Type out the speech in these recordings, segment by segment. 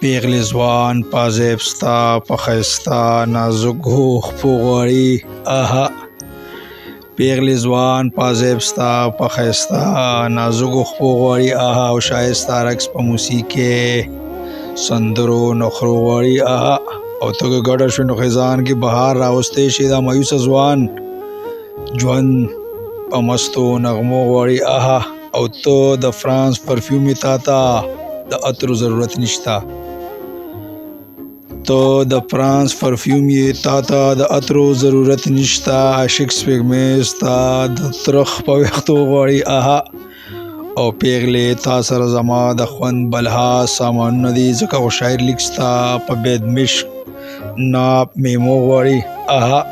پیغلی ځوان پازیب ستا په ښایسته نازکو خپو غواړي آها پیغلی ځوان پازیب ستا په ښایسته نازکو خپو غواړي آها او ښایسته رقص په موسیقۍ سندرو نخرو غواړي آها او ته که ګډه شوې نو خزان کې بهار راوستی شي دا مایوسه ځوان ژوند په مستو نغمو غواړي آها او ته د فرانس پرفیوم یې تا ته د عطرو ضرورت نشته تو د فرانس پرفیوم یې تا ته د عطرو ضرورت نشته عاشق سپوږمۍ ستا د ترخ په ویښتو غواړي آها او پیغلې تا سره زما د خوند بلها سامانونه دي ځکه خو شاعر لیک ستا په بید مشک ناپ میمو غواړي آها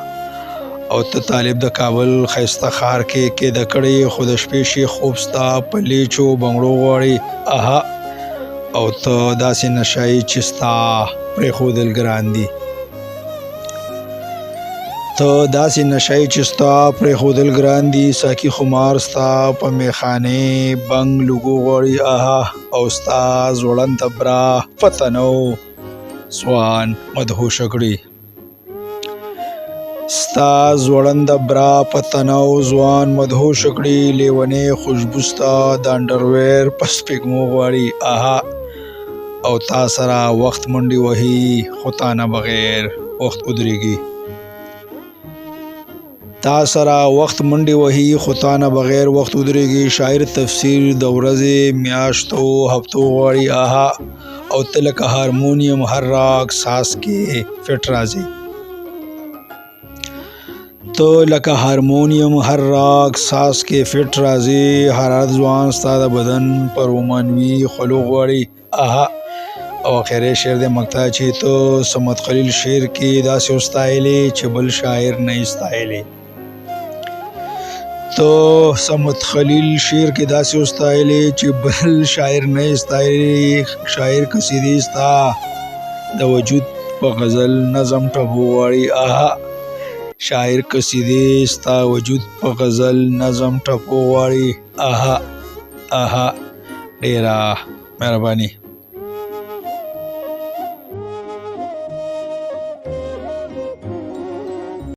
او ته طالب د کابل ښایسته ښار کې د کړۍ خو د شپې شي خوب ستا په لیچو بنګړو غواړي آها او ته داسې نشایي چې ستا پرېښودل ګران دي ساقي خمار ستا په میخانې بنګ لوګو غواړي آها او ستا ځوړنده برا په تنو ځوان مدهوشه کړي لیونې خوشبو ستا د انډرویر په سپېږمو غواړي آها او تا سره وخت منډې وهي خو تا نه بغیر وخت ودرېږي شاعر تفسیر د ورځې میاشتو هفتو غواړي آها او ته لکه هارمونیم هر راګ ساز کې فټ راځي حرارت ځوان ستا د بدن پر رومانوي خلو غواړي آها او آخري شعر د مقطع چې تو صمد خلیل شعر کې داسې وستایلې چې بل شاعر نه ستایلې شاعر قصیدې ستا د وجود په غزل نظم ټپو غواړي آها ډیره مهرباني